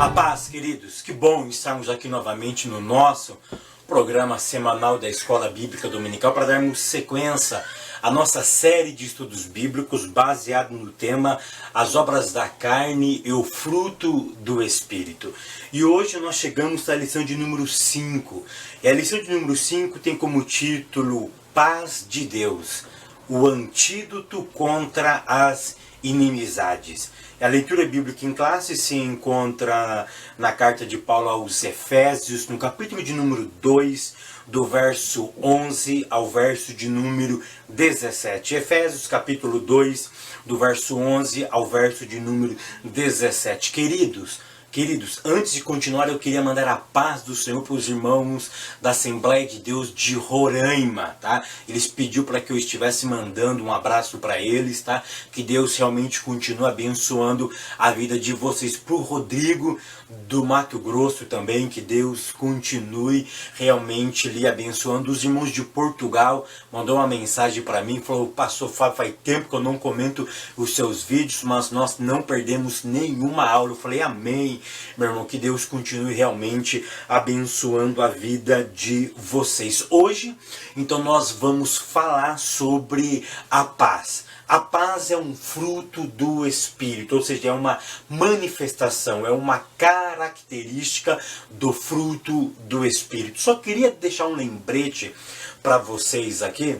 A paz, queridos, que bom estarmos aqui novamente no nosso programa semanal da Escola Bíblica Dominical para darmos sequência à nossa série de estudos bíblicos baseado no tema As Obras da Carne e o Fruto do Espírito. E hoje nós chegamos à lição de número 5. E a lição de número 5 tem como título Paz de Deus, o antídoto contra as inimizades. A leitura bíblica em classe se encontra na carta de Paulo aos Efésios, no capítulo de número 2, do verso 11 ao verso de número 17. Efésios, capítulo 2, do verso 11 ao verso de número 17. Queridos, antes de continuar, eu queria mandar a paz do Senhor para os irmãos da Assembleia de Deus de Roraima, tá? Eles pediu para que eu estivesse mandando um abraço para eles, tá? Que Deus realmente continue abençoando a vida de vocês. Para o Rodrigo do Mato Grosso também, que Deus continue realmente lhe abençoando. Os irmãos de Portugal mandou uma mensagem para mim, falou: pastor Fábio, faz tempo que eu não comento os seus vídeos, mas nós não perdemos nenhuma aula. Eu falei: amém, meu irmão, que Deus continue realmente abençoando a vida de vocês. Hoje, então, nós vamos falar sobre a paz. A paz é um fruto do Espírito, ou seja, é uma manifestação, é uma característica do fruto do Espírito. Só queria deixar um lembrete para vocês aqui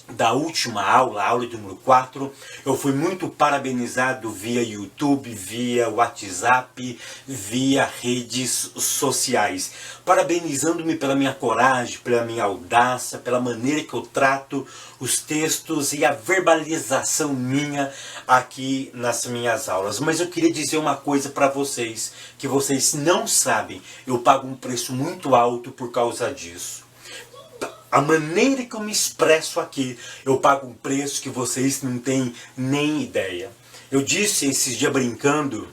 da última aula, a aula de número 4, eu fui muito parabenizado via YouTube, via WhatsApp, via redes sociais, parabenizando-me pela minha coragem, pela minha audácia, pela maneira que eu trato os textos e a verbalização minha aqui nas minhas aulas. Mas eu queria dizer uma coisa para vocês, que vocês não sabem, eu pago um preço muito alto por causa disso. A maneira que eu me expresso aqui, eu pago um preço que vocês não têm nem ideia. Eu disse esses dias brincando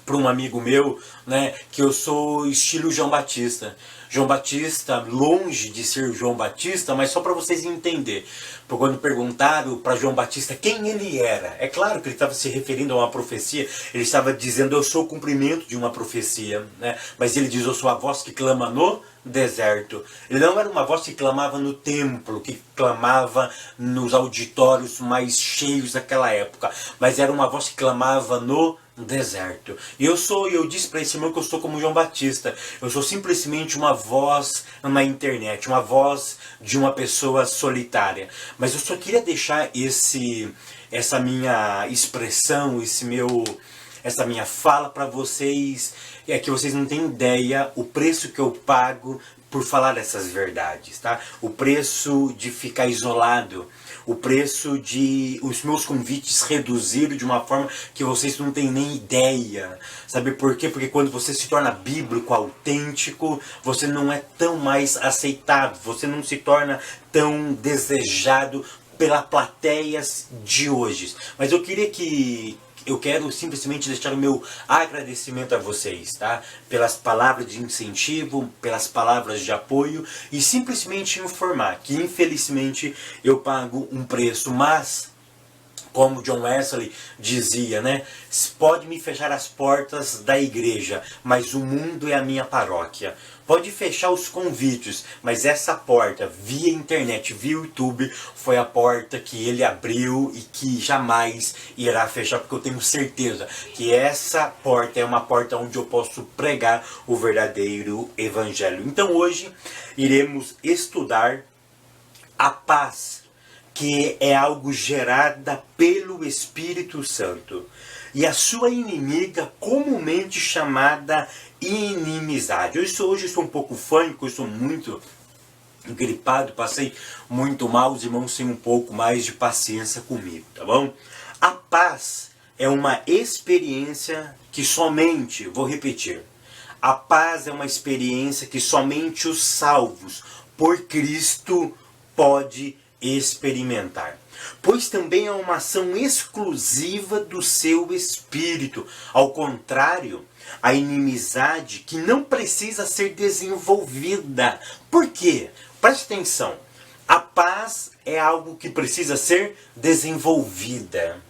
para um amigo meu, né, que eu sou estilo João Batista. João Batista, longe de ser João Batista, mas só para vocês entenderem. Porque quando perguntaram para João Batista quem ele era, é claro que ele estava se referindo a uma profecia, ele estava dizendo: eu sou o cumprimento de uma profecia, né? Mas ele diz: eu sou a voz que clama no deserto. Ele não era uma voz que clamava no templo, que clamava nos auditórios mais cheios daquela época, mas era uma voz que clamava no deserto. E eu disse para esse irmão que eu sou como João Batista. Eu sou simplesmente uma voz na internet, uma voz de uma pessoa solitária. Mas eu só queria deixar essa minha expressão, essa minha fala para vocês, que vocês não têm ideia o preço que eu pago por falar essas verdades, tá? O preço de ficar isolado, o preço de os meus convites reduzirem de uma forma que vocês não têm nem ideia. Sabe por quê? Porque quando você se torna bíblico, autêntico, você não é tão mais aceitado, você não se torna tão desejado pela plateia de hoje. Mas eu quero simplesmente deixar o meu agradecimento a vocês, tá? Pelas palavras de incentivo, pelas palavras de apoio e simplesmente informar que infelizmente eu pago um preço, mas como John Wesley dizia, né? Pode me fechar as portas da igreja, mas o mundo é a minha paróquia. Pode fechar os convites, mas essa porta via internet, via YouTube, foi a porta que ele abriu e que jamais irá fechar, porque eu tenho certeza que essa porta é uma porta onde eu posso pregar o verdadeiro evangelho. Então hoje iremos estudar a paz, que é algo gerada pelo Espírito Santo, e a sua inimiga comumente chamada inimizade. Hoje estou um pouco fônico, estou muito gripado, passei muito mal, os irmãos têm um pouco mais de paciência comigo, tá bom? A paz é uma experiência que somente, vou repetir, a paz é uma experiência que somente os salvos por Cristo pode experimentar, pois também é uma ação exclusiva do seu espírito. Ao contrário, a inimizade que não precisa ser desenvolvida. Por quê? Preste atenção. A paz é algo que precisa ser desenvolvida.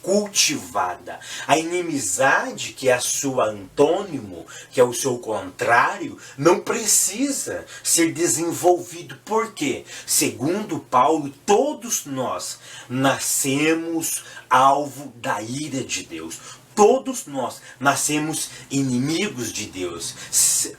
cultivada. A inimizade, que é a sua antônimo, que é o seu contrário, não precisa ser desenvolvido. Por quê? Segundo Paulo, todos nós nascemos alvo da ira de Deus. Todos nós nascemos inimigos de Deus.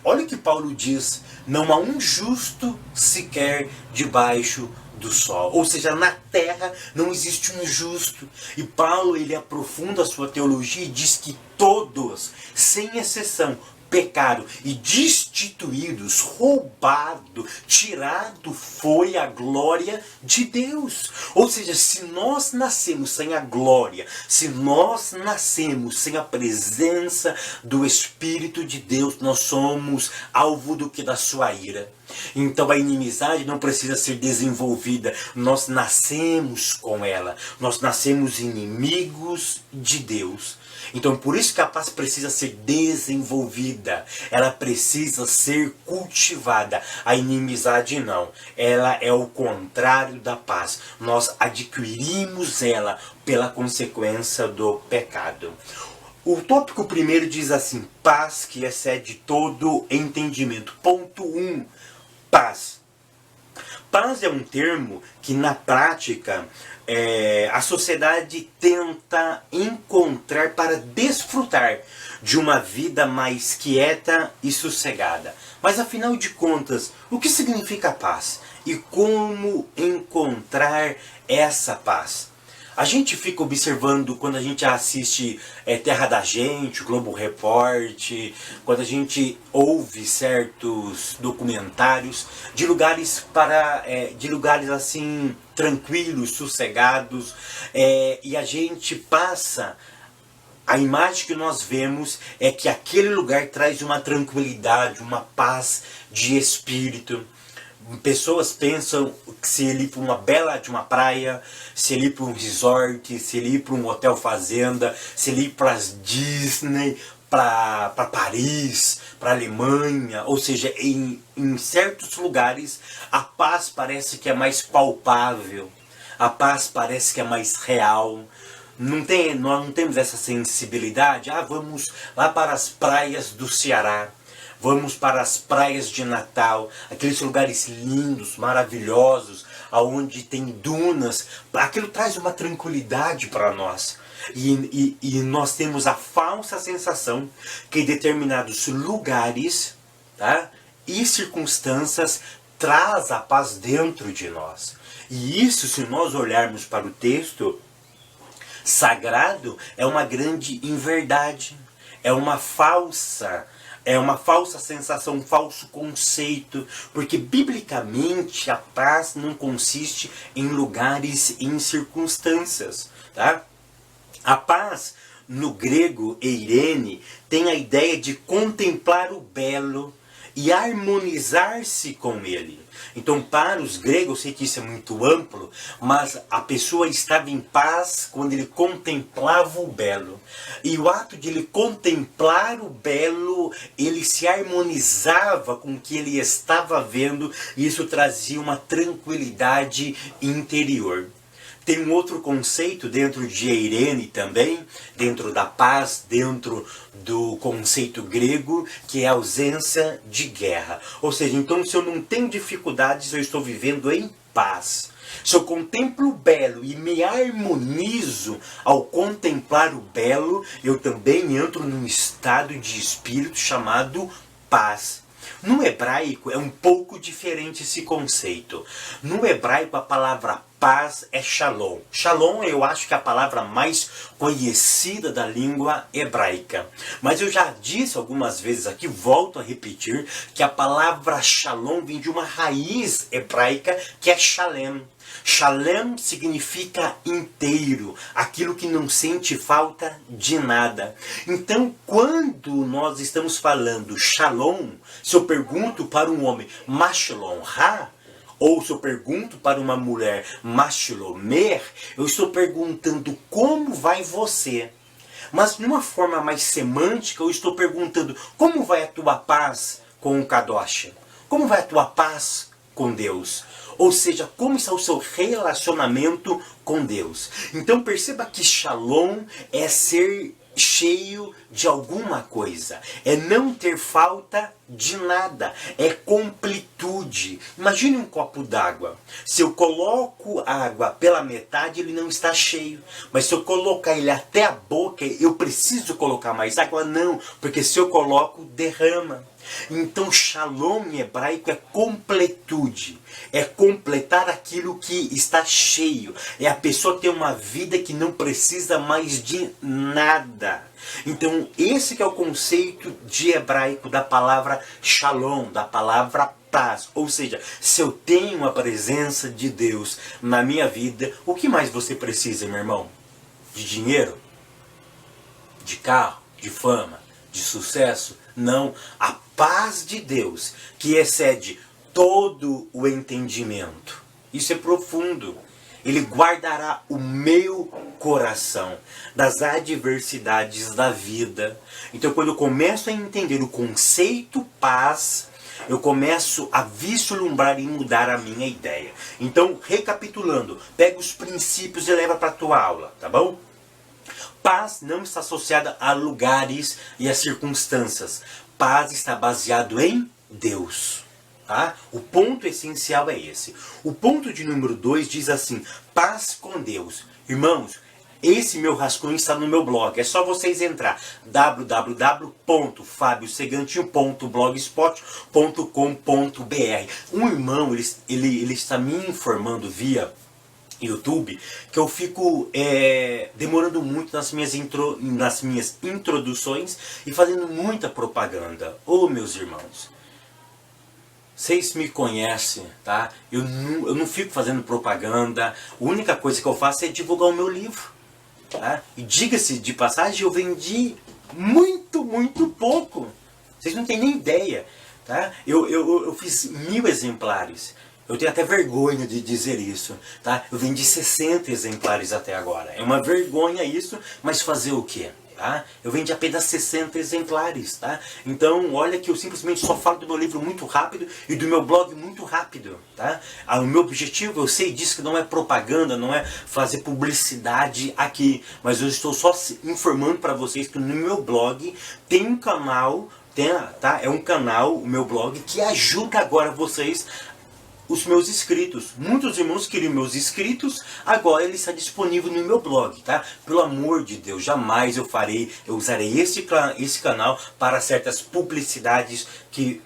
Olha o que Paulo diz: não há um justo sequer debaixo do sol. Ou seja, na terra não existe um justo. E Paulo, ele aprofunda a sua teologia e diz que todos, sem exceção, pecaram e destituídos, roubado, tirado foi a glória de Deus. Ou seja, se nós nascemos sem a glória, se nós nascemos sem a presença do Espírito de Deus, nós somos alvo do que? Da sua ira. Então a inimizade não precisa ser desenvolvida, nós nascemos com ela, nós nascemos inimigos de Deus. Então por isso que a paz precisa ser desenvolvida, ela precisa ser cultivada. A inimizade não, ela é o contrário da paz, nós adquirimos ela pela consequência do pecado. O tópico primeiro diz assim: paz que excede todo entendimento. Ponto 1. Paz. Paz é um termo que na prática a sociedade tenta encontrar para desfrutar de uma vida mais quieta e sossegada. Mas afinal de contas, o que significa paz? E como encontrar essa paz? A gente fica observando quando a gente assiste Terra da Gente, Globo Report, quando a gente ouve certos documentários de lugares assim tranquilos, sossegados, e a gente passa, a imagem que nós vemos é que aquele lugar traz uma tranquilidade, uma paz de espírito. Pessoas pensam que se ele ir para uma bela de uma praia, se ele ir para um resort, se ele ir para um hotel fazenda, se ele ir para as Disney, para Paris, para Alemanha, ou seja, em certos lugares a paz parece que é mais palpável, a paz parece que é mais real. Nós não temos essa sensibilidade. Vamos lá para as praias do Ceará. Vamos para as praias de Natal, aqueles lugares lindos, maravilhosos, onde tem dunas. Aquilo traz uma tranquilidade para nós. E nós temos a falsa sensação que determinados lugares, tá, e circunstâncias traz a paz dentro de nós. E isso, se nós olharmos para o texto sagrado, é uma grande inverdade. É uma falsa sensação, um falso conceito, porque biblicamente a paz não consiste em lugares e em circunstâncias, tá? A paz, no grego eirene, tem a ideia de contemplar o belo e harmonizar-se com ele. Então, para os gregos, eu sei que isso é muito amplo, mas a pessoa estava em paz quando ele contemplava o belo. E o ato de ele contemplar o belo, ele se harmonizava com o que ele estava vendo, e isso trazia uma tranquilidade interior. Tem um outro conceito dentro de Eirene também, dentro da paz, dentro do conceito grego, que é a ausência de guerra. Ou seja, então se eu não tenho dificuldades, eu estou vivendo em paz. Se eu contemplo o belo e me harmonizo ao contemplar o belo, eu também entro num estado de espírito chamado paz. No hebraico é um pouco diferente esse conceito. No hebraico a palavra paz é shalom. Shalom eu acho que é a palavra mais conhecida da língua hebraica. Mas eu já disse algumas vezes aqui, volto a repetir, que a palavra shalom vem de uma raiz hebraica que é shalem. Shalem significa inteiro, aquilo que não sente falta de nada. Então, quando nós estamos falando shalom, se eu pergunto para um homem, ma shalom ha, ou se eu pergunto para uma mulher, ma shalomer, eu estou perguntando como vai você. Mas de uma forma mais semântica, eu estou perguntando como vai a tua paz com o Kadosh? Como vai a tua paz com Deus? Ou seja, como está o seu relacionamento com Deus. Então perceba que Shalom é ser cheio de alguma coisa, é não ter falta de nada, é completude. Imagine um copo d'água. Se eu coloco a água pela metade, ele não está cheio. Mas se eu colocar ele até a boca, eu preciso colocar mais água? Não, porque se eu coloco, derrama. Então Shalom em hebraico é completude, é completar aquilo que está cheio, é a pessoa ter uma vida que não precisa mais de nada. Então esse que é o conceito de hebraico da palavra Shalom, da palavra paz. Ou seja, se eu tenho a presença de Deus na minha vida, o que mais você precisa, meu irmão? De dinheiro? De carro? De fama? De sucesso? Não, a paz de Deus, que excede todo o entendimento. Isso é profundo. Ele guardará o meu coração das adversidades da vida. Então, quando eu começo a entender o conceito paz, eu começo a vislumbrar e mudar a minha ideia. Então, recapitulando, pega os princípios e leva para a tua aula, tá bom? Paz não está associada a lugares e a circunstâncias. Paz está baseado em Deus. Tá? O ponto essencial é esse. O ponto de número 2 diz assim: paz com Deus. Irmãos, esse meu rascunho está no meu blog. É só vocês entrar www.fabiosegantino.blogspot.com.br. Um irmão, ele está me informando via YouTube que eu fico demorando muito nas minhas introduções e fazendo muita propaganda. Ô meus irmãos, vocês me conhecem, tá? Eu não fico fazendo propaganda. A única coisa que eu faço é divulgar o meu livro, tá? E diga-se de passagem, eu vendi muito pouco. Vocês não têm nem ideia, tá? Eu fiz 1000 exemplares. Eu tenho até vergonha de dizer isso, tá? Eu vendi 60 exemplares até agora. É uma vergonha isso, mas fazer o quê? Tá? Eu vendi apenas 60 exemplares, tá? Então, olha que eu simplesmente só falo do meu livro muito rápido e do meu blog muito rápido, tá? O meu objetivo, eu sei disso, que não é propaganda, não é fazer publicidade aqui, mas eu estou só informando para vocês que no meu blog tem um canal, tá? É um canal, o meu blog, que ajuda agora vocês, os meus inscritos. Muitos irmãos queriam meus inscritos, agora ele está disponível no meu blog, tá? Pelo amor de Deus, jamais eu usarei esse canal para certas publicidades que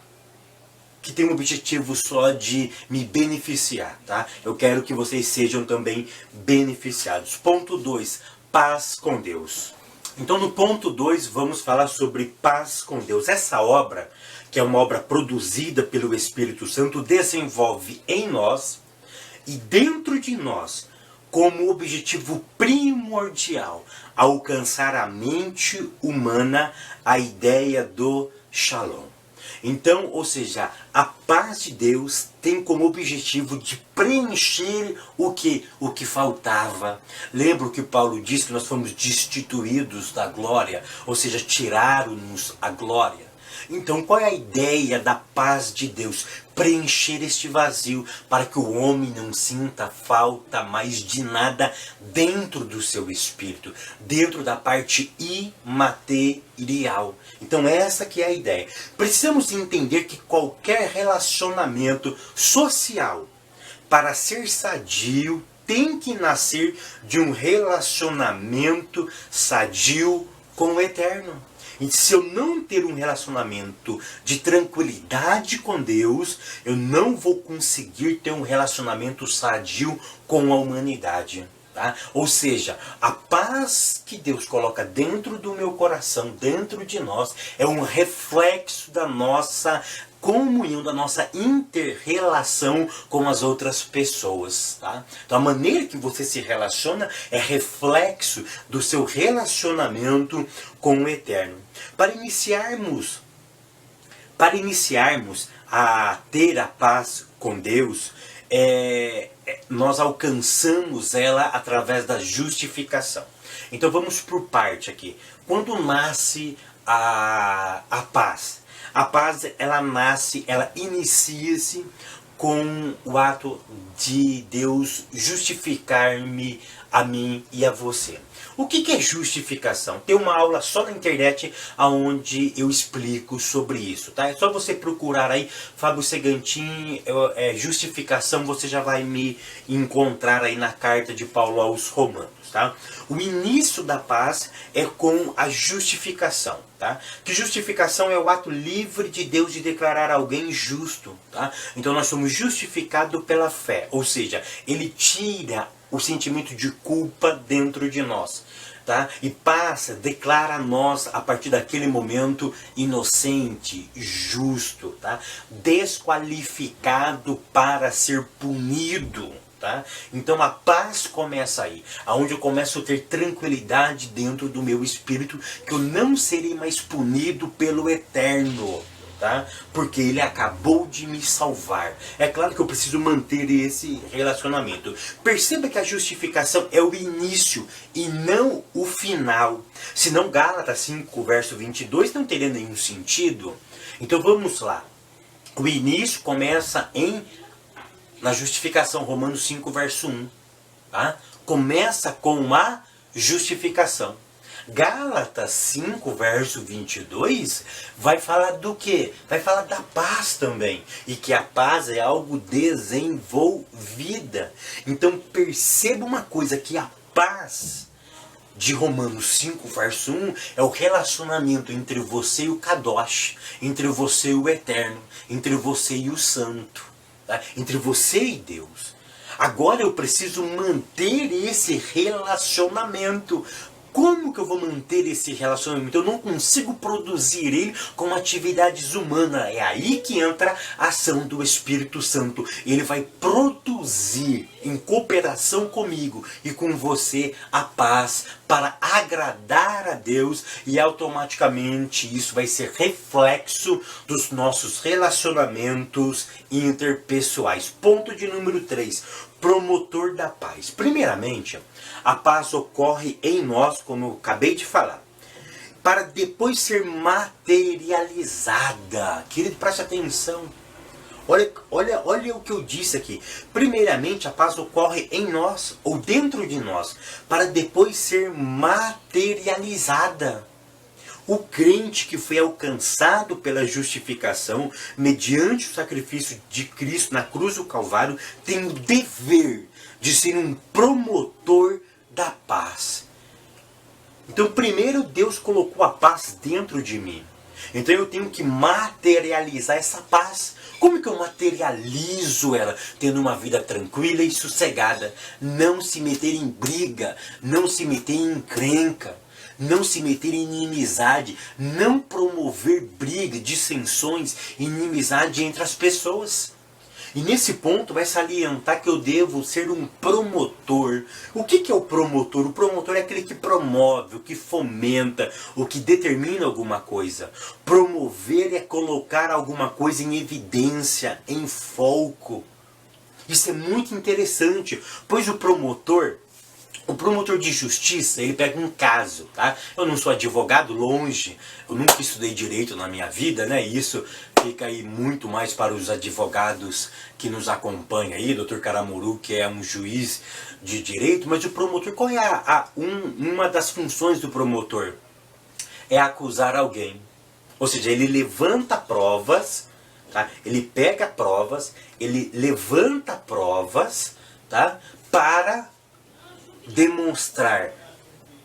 tem o objetivo só de me beneficiar, tá? Eu quero que vocês sejam também beneficiados. Ponto 2, paz com Deus. Então no ponto 2 vamos falar sobre paz com Deus. Essa obra, que é uma obra produzida pelo Espírito Santo, desenvolve em nós e dentro de nós, como objetivo primordial, alcançar a mente humana a ideia do Shalom. Então, ou seja, a paz de Deus tem como objetivo de preencher o que faltava. Lembra que Paulo diz que nós fomos destituídos da glória, ou seja, tiraram-nos a glória. Então, qual é a ideia da paz de Deus? Preencher este vazio para que o homem não sinta falta mais de nada dentro do seu espírito, dentro da parte imaterial. Então, essa que é a ideia. Precisamos entender que qualquer relacionamento social, para ser sadio, tem que nascer de um relacionamento sadio com o Eterno. E se eu não ter um relacionamento de tranquilidade com Deus, eu não vou conseguir ter um relacionamento sadio com a humanidade. Tá? Ou seja, a paz que Deus coloca dentro do meu coração, dentro de nós, é um reflexo da nossa comunhão, da nossa inter-relação com as outras pessoas. Tá? Então a maneira que você se relaciona é reflexo do seu relacionamento com o Eterno. Para iniciarmos a ter a paz com Deus, nós alcançamos ela através da justificação. Então vamos por parte aqui. Quando nasce a paz? A paz, ela inicia-se com o ato de Deus justificar-me a mim e a você. O que é justificação? Tem uma aula só na internet onde eu explico sobre isso, tá? É só você procurar aí, Fábio Segantin, justificação, você já vai me encontrar aí na carta de Paulo aos Romanos, tá? O início da paz é com a justificação, tá? Que justificação é o ato livre de Deus de declarar alguém justo, tá? Então nós somos justificados pela fé, ou seja, ele tira o sentimento de culpa dentro de nós, tá? E passa, declara a nós, a partir daquele momento, inocente, justo, tá? Desqualificado para ser punido, tá? Então a paz começa aí, aonde eu começo a ter tranquilidade dentro do meu espírito, que eu não serei mais punido pelo Eterno, tá? Porque ele acabou de me salvar. É claro que eu preciso manter esse relacionamento. Perceba que a justificação é o início e não o final. Senão Gálatas 5, verso 22 não teria nenhum sentido. Então vamos lá. O início começa na justificação, Romanos 5, verso 1. Tá? Começa com a justificação. Gálatas 5, verso 22, vai falar do quê? Vai falar da paz também. E que a paz é algo desenvolvida. Então perceba uma coisa, que a paz de Romanos 5, verso 1, é o relacionamento entre você e o Kadosh, entre você e o Eterno, entre você e o Santo, tá? Entre você e Deus. Agora eu preciso manter esse relacionamento. Como que eu vou manter esse relacionamento? Eu não consigo produzir ele com atividades humanas. É aí que entra a ação do Espírito Santo. Ele vai produzir em cooperação comigo e com você a paz para agradar a Deus, e automaticamente isso vai ser reflexo dos nossos relacionamentos interpessoais. Ponto de número 3. Promotor da paz. Primeiramente, a paz ocorre em nós, como eu acabei de falar, para depois ser materializada. Querido, preste atenção. Olha o que eu disse aqui. Primeiramente, a paz ocorre em nós, ou dentro de nós, para depois ser materializada. O crente que foi alcançado pela justificação, mediante o sacrifício de Cristo na cruz do Calvário, tem o dever de ser um promotor da paz. Então, primeiro Deus colocou a paz dentro de mim. Então eu tenho que materializar essa paz. Como que eu materializo ela? Tendo uma vida tranquila e sossegada. Não se meter em briga, não se meter em encrenca, não se meter em inimizade, não promover briga, dissensões, inimizade entre as pessoas. E nesse ponto vai salientar que eu devo ser um promotor. O que é o promotor? O promotor é aquele que promove, o que fomenta, o que determina alguma coisa. Promover é colocar alguma coisa em evidência, em foco. Isso é muito interessante, pois o promotor de justiça, ele pega um caso, tá? Eu não sou advogado, longe, eu nunca estudei direito na minha vida, né? E isso fica aí muito mais para os advogados que nos acompanham aí, Dr. Caramuru, que é um juiz de direito. Mas o promotor, qual é uma das funções do promotor? É acusar alguém. Ou seja, ele levanta provas, tá? Ele pega provas, ele levanta provas, tá? Para demonstrar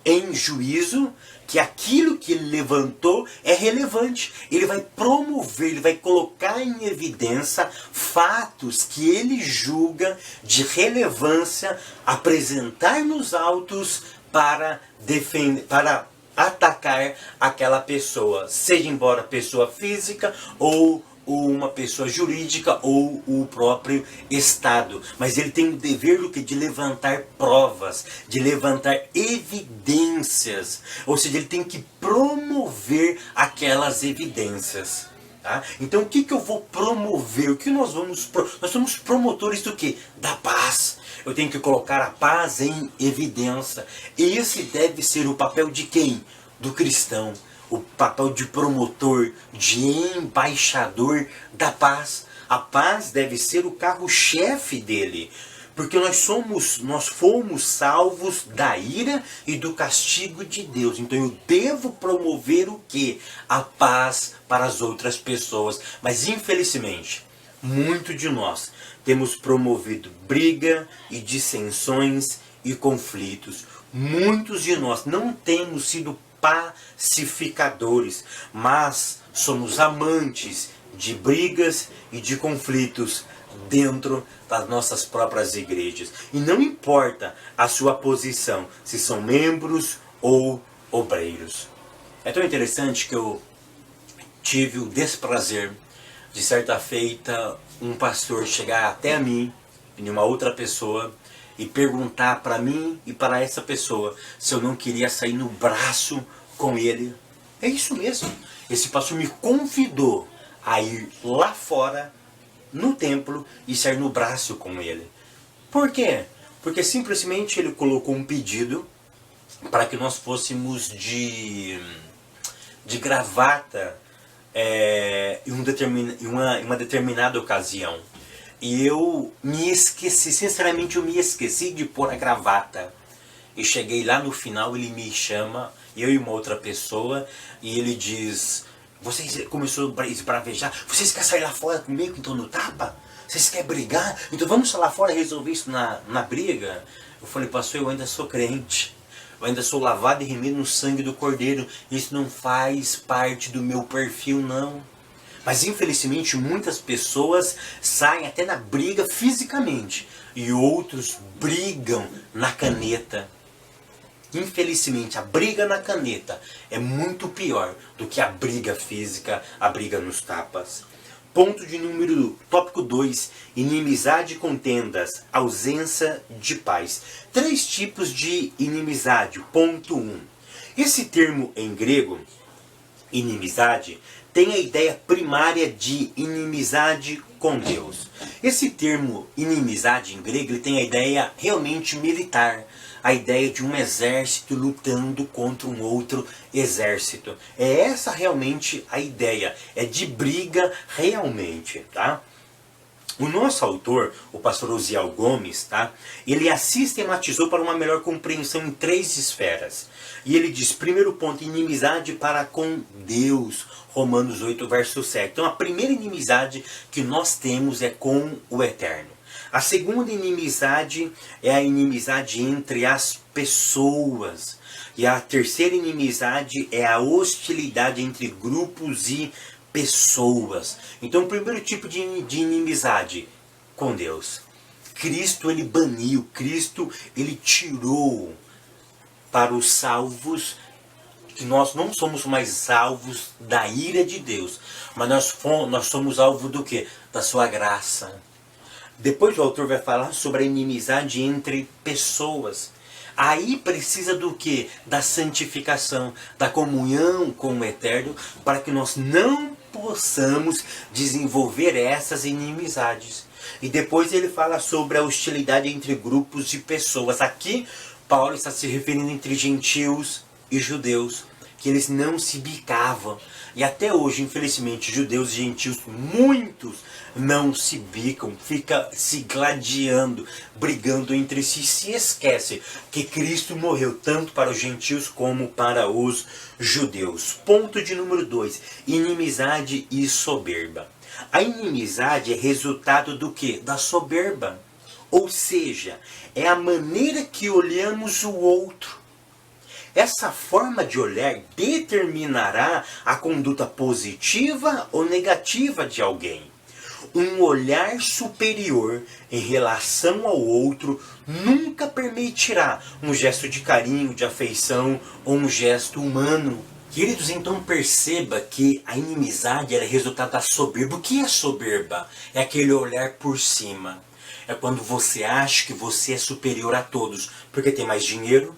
em juízo que aquilo que ele levantou é relevante. Ele vai promover, ele vai colocar em evidência fatos que ele julga de relevância, apresentar nos autos para defender, para atacar aquela pessoa, seja embora pessoa física ou uma pessoa jurídica ou o próprio Estado. Mas ele tem o dever do que? De levantar provas, de levantar evidências. Ou seja, ele tem que promover aquelas evidências. Tá? Então o que eu vou promover? O que nós vamos... Nós somos promotores do quê? Da paz. Eu tenho que colocar a paz em evidência. Esse deve ser o papel de quem? Do cristão. O papel de promotor, de embaixador da paz. A paz deve ser o carro-chefe dele. Porque nós fomos salvos da ira e do castigo de Deus. Então eu devo promover o quê? A paz para as outras pessoas. Mas infelizmente, muito de nós temos promovido briga e dissensões e conflitos. Muitos de nós não temos sido pacificadores, mas somos amantes de brigas e de conflitos dentro das nossas próprias igrejas. E não importa a sua posição, se são membros ou obreiros. É tão interessante que eu tive o desprazer de certa feita um pastor chegar até a mim e uma outra pessoa e perguntar para mim e para essa pessoa se eu não queria sair no braço com ele. É isso mesmo. Esse pastor me convidou a ir lá fora no templo e sair no braço com ele. Por quê? Porque simplesmente ele colocou um pedido para que nós fôssemos de gravata em uma determinada ocasião. E eu me esqueci, sinceramente eu me esqueci de pôr a gravata. E cheguei lá no final, ele me chama, eu e uma outra pessoa, e ele diz: vocês começou a esbravejar, vocês querem sair lá fora comigo, então no tapa? Vocês querem brigar? Então vamos lá fora resolver isso na briga? Eu falei: pastor, eu ainda sou crente. Eu ainda sou lavado e remido no sangue do Cordeiro. Isso não faz parte do meu perfil, não. Mas infelizmente muitas pessoas saem até na briga fisicamente. E outros brigam na caneta. Infelizmente a briga na caneta é muito pior do que a briga física, a briga nos tapas. Tópico 2, inimizade, contendas, ausência de paz. 3 tipos de inimizade. Ponto 1. Esse termo em grego, inimizade, tem a ideia primária de inimizade com Deus. Esse termo inimizade em grego ele tem a ideia realmente militar. A ideia de um exército lutando contra um outro exército. É essa realmente a ideia. É de briga realmente, tá? O nosso autor, o pastor Osiel Gomes, tá? Ele a sistematizou para uma melhor compreensão em 3 esferas. E ele diz, primeiro ponto, inimizade para com Deus. Romanos 8, verso 7. Então a primeira inimizade que nós temos é com o Eterno. A segunda inimizade é a inimizade entre as pessoas. E a terceira inimizade é a hostilidade entre grupos e pessoas. Então o primeiro tipo de inimizade com Deus. Cristo ele baniu, Cristo ele tirou para os salvos, que nós não somos mais salvos da ira de Deus, mas nós somos alvo do quê? Da sua graça. Depois o autor vai falar sobre a inimizade entre pessoas. Aí precisa do quê? Da santificação, da comunhão com o Eterno, para que nós não possamos desenvolver essas inimizades. E depois ele fala sobre a hostilidade entre grupos de pessoas. Aqui Paulo está se referindo entre gentios e judeus, que eles não se bicavam. E até hoje, infelizmente, judeus e gentios, muitos não se bicam, fica se gladiando, brigando entre si, se esquece que Cristo morreu tanto para os gentios como para os judeus. Ponto de número 2, inimizade e soberba. A inimizade é resultado do quê? Da soberba. Ou seja, é a maneira que olhamos o outro. Essa forma de olhar determinará a conduta positiva ou negativa de alguém. Um olhar superior em relação ao outro nunca permitirá um gesto de carinho, de afeição ou um gesto humano. Queridos, então perceba que a inimizade é resultado da soberba. O que é soberba? É aquele olhar por cima. É quando você acha que você é superior a todos, porque tem mais dinheiro,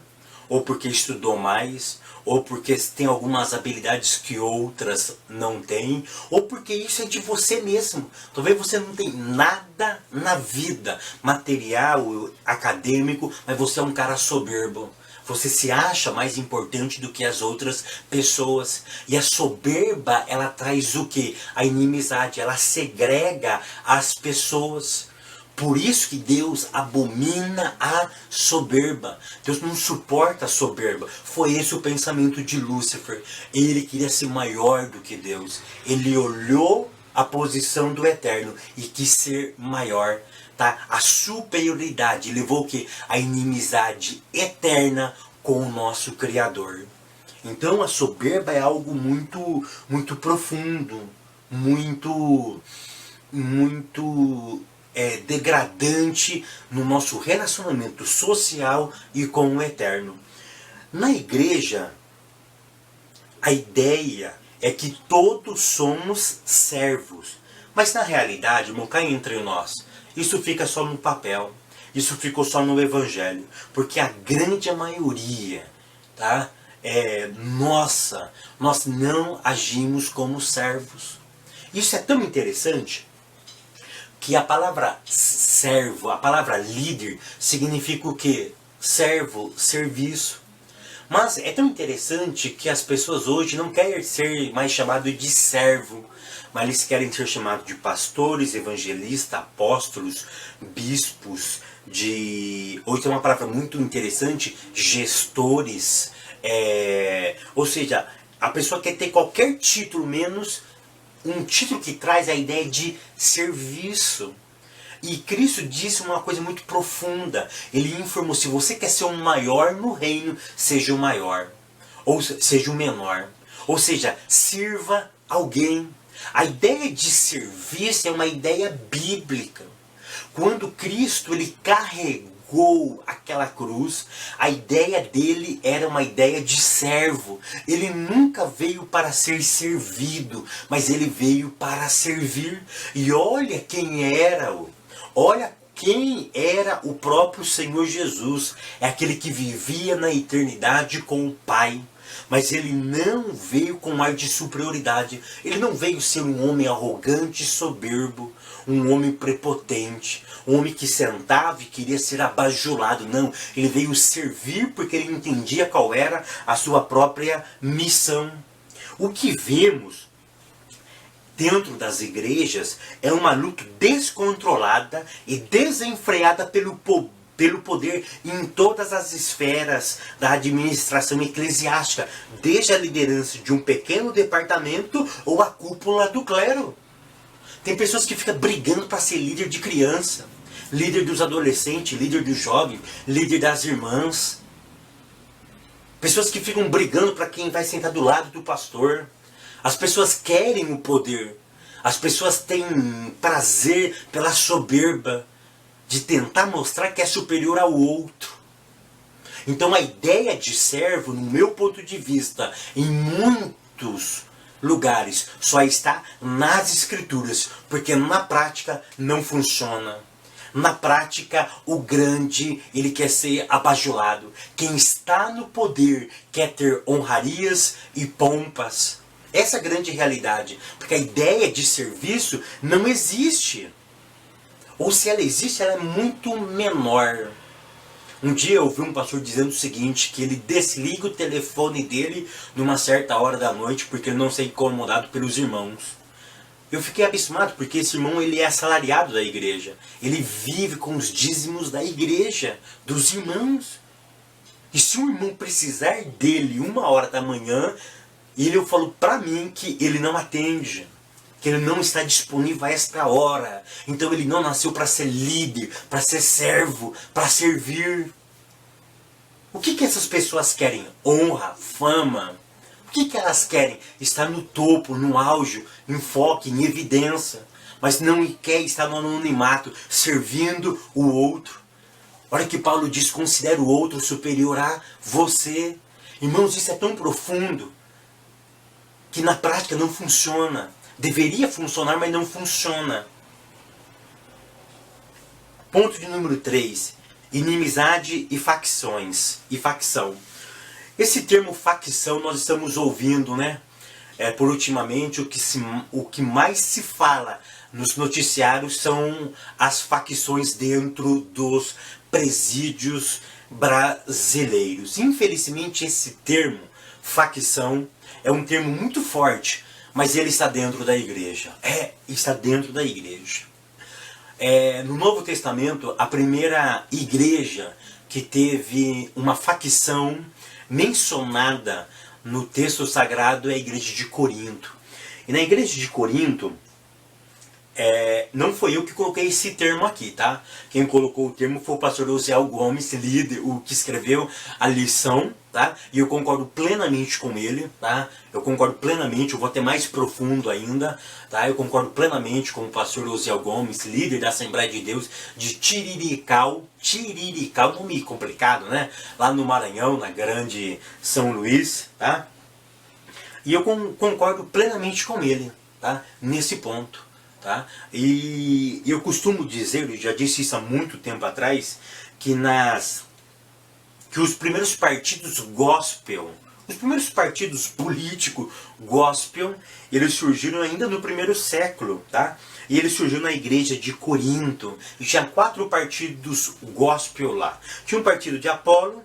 ou porque estudou mais, ou porque tem algumas habilidades que outras não têm, ou porque isso é de você mesmo. Talvez você não tem nada na vida, material, acadêmico, mas você é um cara soberbo. Você se acha mais importante do que as outras pessoas. E a soberba, ela traz o quê? A inimizade, ela segrega as pessoas. Por isso que Deus abomina a soberba. Deus não suporta a soberba. Foi esse o pensamento de Lúcifer. Ele queria ser maior do que Deus. Ele olhou a posição do Eterno e quis ser maior. Tá? A superioridade levou o quê? A inimizade eterna com o nosso Criador. Então a soberba é algo muito profundo, muito degradante no nosso relacionamento social e com o Eterno. Na igreja, a ideia é que todos somos servos. Mas na realidade, irmão, cá entre nós, isso fica só no papel. Isso ficou só no Evangelho. Porque a grande maioria, tá? Nós não agimos como servos. Isso é tão interessante que a palavra servo, a palavra líder, significa o quê? Servo, serviço. Mas é tão interessante que as pessoas hoje não querem ser mais chamados de servo, mas eles querem ser chamados de pastores, evangelistas, apóstolos, bispos, hoje tem uma palavra muito interessante, gestores. Ou seja, a pessoa quer ter qualquer título menos um título que traz a ideia de serviço. E Cristo disse uma coisa muito profunda. Ele informou: se você quer ser o maior no reino, seja o maior. Ou seja o menor. Ou seja, sirva alguém. A ideia de serviço é uma ideia bíblica. Quando Cristo ele carregou aquela cruz, a ideia dele era uma ideia de servo. Ele nunca veio para ser servido, mas ele veio para servir. E olha quem era o próprio Senhor Jesus. É aquele que vivia na eternidade com o Pai. Mas ele não veio com um ar de superioridade. Ele não veio ser um homem arrogante e soberbo, um homem prepotente, um homem que sentava e queria ser abajulado. Não, ele veio servir porque ele entendia qual era a sua própria missão. O que vemos dentro das igrejas é uma luta descontrolada e desenfreada pelo poder em todas as esferas da administração eclesiástica, desde a liderança de um pequeno departamento ou a cúpula do clero. Tem pessoas que ficam brigando para ser líder de criança, líder dos adolescentes, líder dos jovens, líder das irmãs. Pessoas que ficam brigando para quem vai sentar do lado do pastor. As pessoas querem o poder. As pessoas têm prazer pela soberba de tentar mostrar que é superior ao outro. Então a ideia de servo, no meu ponto de vista, em muitos lugares, só está nas escrituras, porque na prática não funciona. Na prática, o grande, ele quer ser abajulado. Quem está no poder quer ter honrarias e pompas. Essa é a grande realidade, porque a ideia de serviço não existe. Ou se ela existe, ela é muito menor. Um dia eu ouvi um pastor dizendo o seguinte, que ele desliga o telefone dele numa certa hora da noite porque ele não se é incomodado pelos irmãos. Eu fiquei abismado porque esse irmão ele é assalariado da igreja. Ele vive com os dízimos da igreja, dos irmãos. E se um irmão precisar dele 1h da manhã, ele falou para mim que ele não atende. Que ele não está disponível a esta hora. Então ele não nasceu para ser líder, para ser servo, para servir. O que essas pessoas querem? Honra, fama. O que elas querem? Estar no topo, no auge, em foco, em evidência. Mas não quer estar no anonimato, servindo o outro. Olha que Paulo diz, considera o outro superior a você. Irmãos, isso é tão profundo que na prática não funciona. Deveria funcionar, mas não funciona. Ponto de número 3. Inimizade e facções. E facção. Esse termo facção nós estamos ouvindo, né? por ultimamente, o que mais se fala nos noticiários são as facções dentro dos presídios brasileiros. Infelizmente, esse termo, facção, é um termo muito forte, mas ele está dentro da igreja. Está dentro da igreja. No Novo Testamento, a primeira igreja que teve uma facção mencionada no texto sagrado é a igreja de Corinto. E na igreja de Corinto, não foi eu que coloquei esse termo aqui, tá? Quem colocou o termo foi o pastor Osiel Gomes, líder, o que escreveu a lição, tá? E eu concordo plenamente com ele, tá? Eu concordo plenamente, eu vou até mais profundo ainda, tá? Eu concordo plenamente com o pastor Osiel Gomes, líder da Assembleia de Deus de Tirirical, nome complicado, né? Lá no Maranhão, na grande São Luís, tá? E eu concordo plenamente com ele, tá? Nesse ponto. Tá? E eu costumo dizer, eu já disse isso há muito tempo atrás, que os primeiros partidos gospel, os primeiros partidos políticos gospel, eles surgiram ainda no primeiro século, tá? E eles surgiram na igreja de Corinto. E tinha 4 partidos gospel lá. Tinha um partido de Apolo,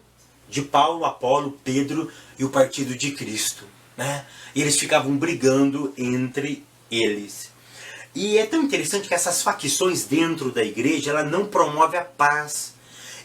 de Paulo, Apolo, Pedro e o partido de Cristo, né? E eles ficavam brigando entre eles. E é tão interessante que essas facções dentro da igreja, ela não promove a paz.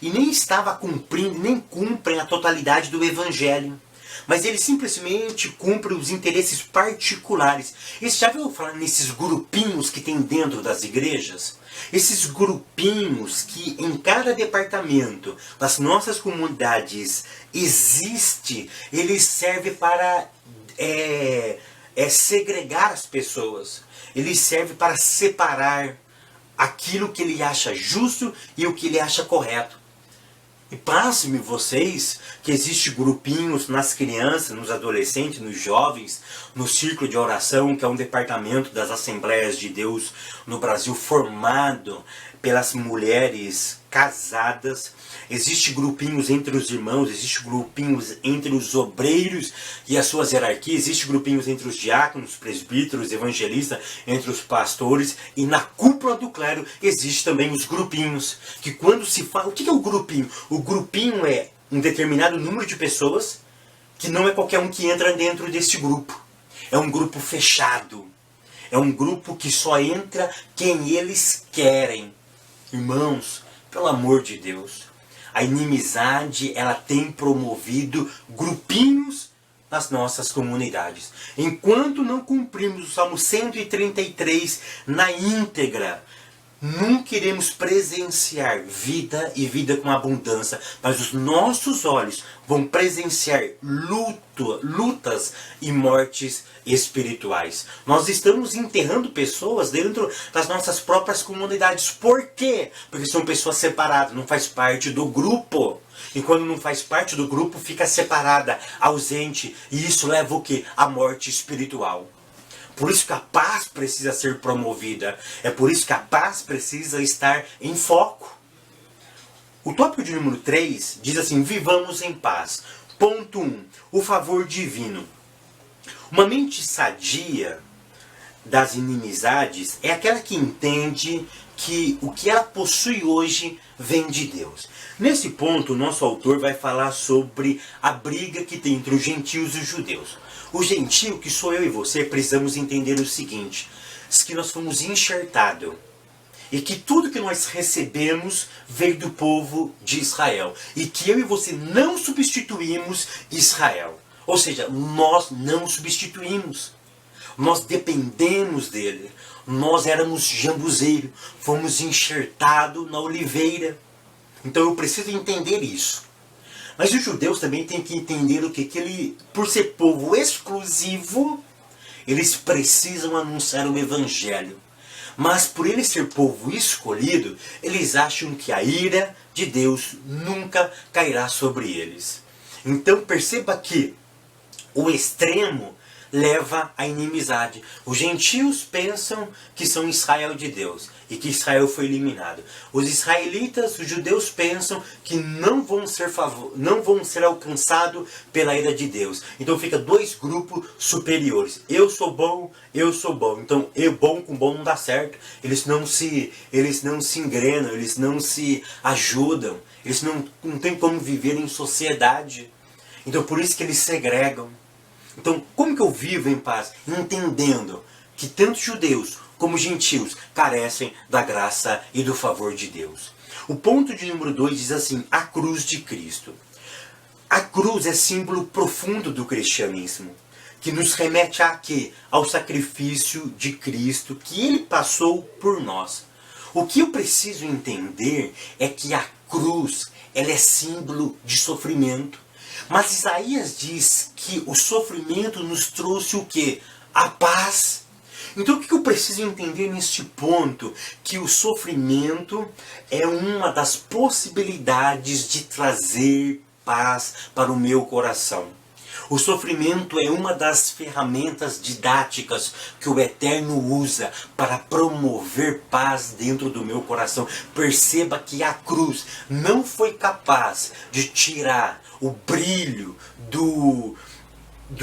E nem estava cumprindo, nem cumprem a totalidade do evangelho. Mas eles simplesmente cumprem os interesses particulares. E você já viu falar nesses grupinhos que tem dentro das igrejas? Esses grupinhos que em cada departamento das nossas comunidades existe, eles servem para segregar as pessoas. Ele serve para separar aquilo que ele acha justo e o que ele acha correto. E pasme vocês que existem grupinhos nas crianças, nos adolescentes, nos jovens, no círculo de oração, que é um departamento das Assembleias de Deus no Brasil formado pelas mulheres casadas. Existem grupinhos entre os irmãos, existem grupinhos entre os obreiros e as suas hierarquias, existem grupinhos entre os diáconos, presbíteros, evangelistas, entre os pastores, e na cúpula do clero existem também os grupinhos, que quando se fala... O que é o grupinho? O grupinho é um determinado número de pessoas que não é qualquer um que entra dentro desse grupo. É um grupo fechado. É um grupo que só entra quem eles querem. Irmãos, pelo amor de Deus, a inimizade, ela tem promovido grupinhos nas nossas comunidades. Enquanto não cumprimos o Salmo 133 na íntegra, nunca iremos presenciar vida e vida com abundância, mas os nossos olhos vão presenciar lutas e mortes espirituais. Nós estamos enterrando pessoas dentro das nossas próprias comunidades. Por quê? Porque são pessoas separadas, não faz parte do grupo. E quando não faz parte do grupo, fica separada, ausente. E isso leva o quê? A morte espiritual. Por isso que a paz precisa ser promovida. É por isso que a paz precisa estar em foco. O tópico de número 3 diz assim: vivamos em paz. Ponto 1. O favor divino. Uma mente sadia das inimizades é aquela que entende que o que ela possui hoje vem de Deus. Nesse ponto, o nosso autor vai falar sobre a briga que tem entre os gentios e os judeus. O gentio, que sou eu e você, precisamos entender o seguinte: que nós fomos enxertados e que tudo que nós recebemos veio do povo de Israel e que eu e você não substituímos Israel. Ou seja, nós não substituímos. Nós dependemos dele. Nós éramos jambuzeiro, fomos enxertados na oliveira. Então eu preciso entender isso. Mas os judeus também têm que entender o que ele, por ser povo exclusivo, eles precisam anunciar o evangelho. Mas por ele ser povo escolhido, eles acham que a ira de Deus nunca cairá sobre eles. Então perceba que o extremo leva à inimizade. Os gentios pensam que são Israel de Deus e que Israel foi eliminado. Os israelitas, os judeus pensam que não vão ser alcançados pela ira de Deus. Então fica dois grupos superiores. Eu sou bom, eu sou bom. Então eu bom com bom não dá certo. Eles não se engrenam, eles não se ajudam. Eles não têm como viver em sociedade. Então por isso que eles segregam. Então como que eu vivo em paz? Entendendo que tanto judeus como gentios carecem da graça e do favor de Deus. O ponto de número 2 diz assim: a cruz de Cristo. A cruz é símbolo profundo do cristianismo, que nos remete a quê? Ao sacrifício de Cristo, que Ele passou por nós. O que eu preciso entender é que a cruz, ela é símbolo de sofrimento. Mas Isaías diz que o sofrimento nos trouxe o quê? A paz. Então o que eu preciso entender neste ponto? Que o sofrimento é uma das possibilidades de trazer paz para o meu coração. O sofrimento é uma das ferramentas didáticas que o Eterno usa para promover paz dentro do meu coração. Perceba que a cruz não foi capaz de tirar o brilho do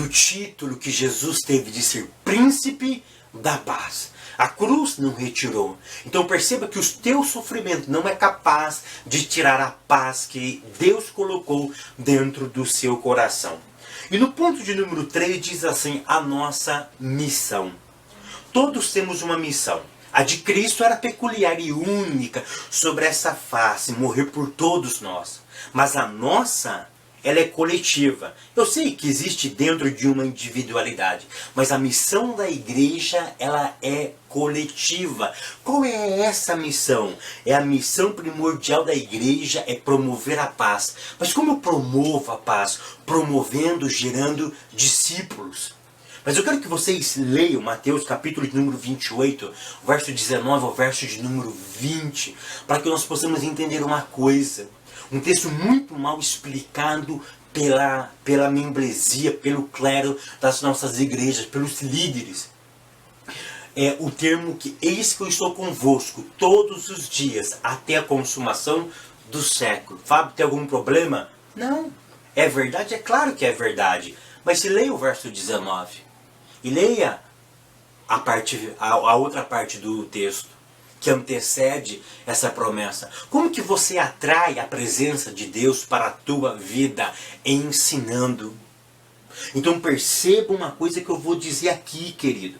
título que Jesus teve de ser príncipe da paz. A cruz não retirou. Então perceba que o teu sofrimento não é capaz de tirar a paz que Deus colocou dentro do seu coração. E no ponto de número 3 diz assim: a nossa missão. Todos temos uma missão. A de Cristo era peculiar e única sobre essa face, morrer por todos nós. Mas a nossa, ela é coletiva. Eu sei que existe dentro de uma individualidade, mas a missão da igreja, ela é coletiva. Qual é essa missão? É a missão primordial da igreja, é promover a paz. Mas como eu promovo a paz? Promovendo, gerando discípulos. Mas eu quero que vocês leiam Mateus capítulo de número 28, verso 19 ao verso de número 20, para que nós possamos entender uma coisa. Um texto muito mal explicado pela membresia, pelo clero das nossas igrejas, pelos líderes. É o termo que eis que eu estou convosco todos os dias, até a consumação do século. Fábio, tem algum problema? Não. É verdade? É claro que é verdade. Mas se leia o verso 19 e leia a outra parte do texto que antecede essa promessa. Como que você atrai a presença de Deus para a tua vida? Ensinando. Então perceba uma coisa que eu vou dizer aqui, querido.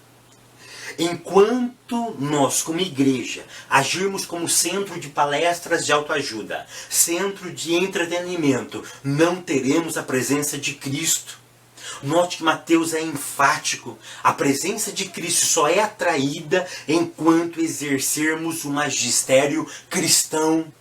Enquanto nós, como igreja, agirmos como centro de palestras de autoajuda, centro de entretenimento, não teremos a presença de Cristo. Note que Mateus é enfático. A presença de Cristo só é atraída enquanto exercermos o magistério cristão.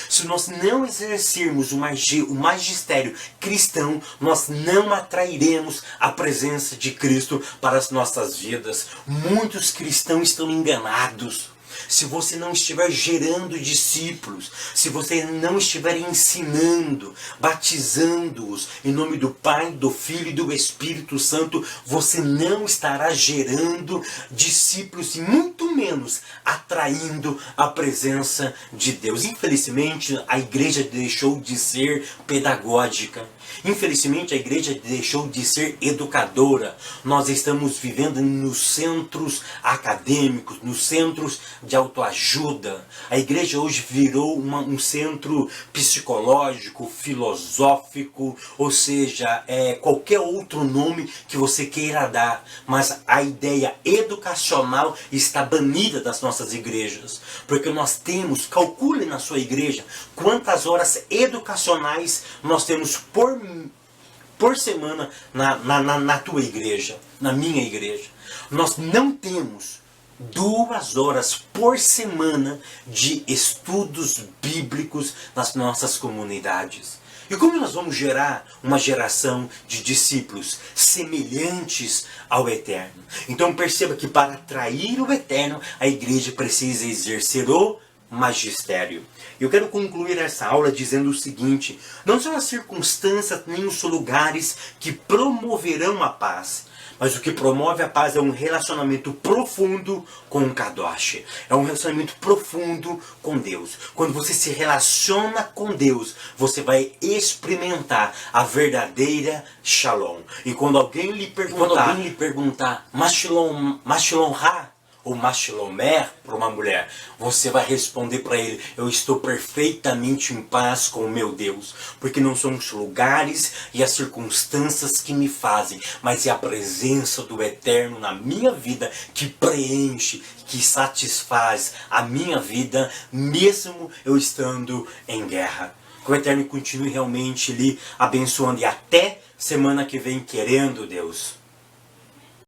Se nós não exercermos o magistério cristão, nós não atrairemos a presença de Cristo para as nossas vidas. Muitos cristãos estão enganados. Se você não estiver gerando discípulos, se você não estiver ensinando, batizando-os em nome do Pai, do Filho e do Espírito Santo, você não estará gerando discípulos e muito menos atraindo a presença de Deus. Infelizmente, a igreja deixou de ser pedagógica. Infelizmente, a igreja deixou de ser educadora. Nós estamos vivendo nos centros acadêmicos, nos centros de autoajuda. A igreja hoje virou um centro psicológico, filosófico, ou seja, qualquer outro nome que você queira dar. Mas a ideia educacional está banida das nossas igrejas. Porque nós temos, calcule na sua igreja, quantas horas educacionais nós temos por semana na tua igreja, na minha igreja. Nós não temos 2 horas por semana de estudos bíblicos nas nossas comunidades. E como nós vamos gerar uma geração de discípulos semelhantes ao Eterno? Então perceba que para atrair o Eterno, a igreja precisa exercer o magistério. Eu quero concluir essa aula dizendo o seguinte: não são as circunstâncias nem os lugares que promoverão a paz, Mas o que promove a paz é um relacionamento profundo com o Kadosh. É um relacionamento profundo com Deus. Quando você se relaciona com Deus, você vai experimentar a verdadeira Shalom. E quando alguém lhe perguntar, Mashalom Ha? Ou Mashilomer para uma mulher, você vai responder para ele: eu estou perfeitamente em paz com o meu Deus, porque não são os lugares e as circunstâncias que me fazem, mas é a presença do Eterno na minha vida que preenche, que satisfaz a minha vida, mesmo eu estando em guerra. Que o Eterno continue realmente lhe abençoando, e até semana que vem, querendo Deus.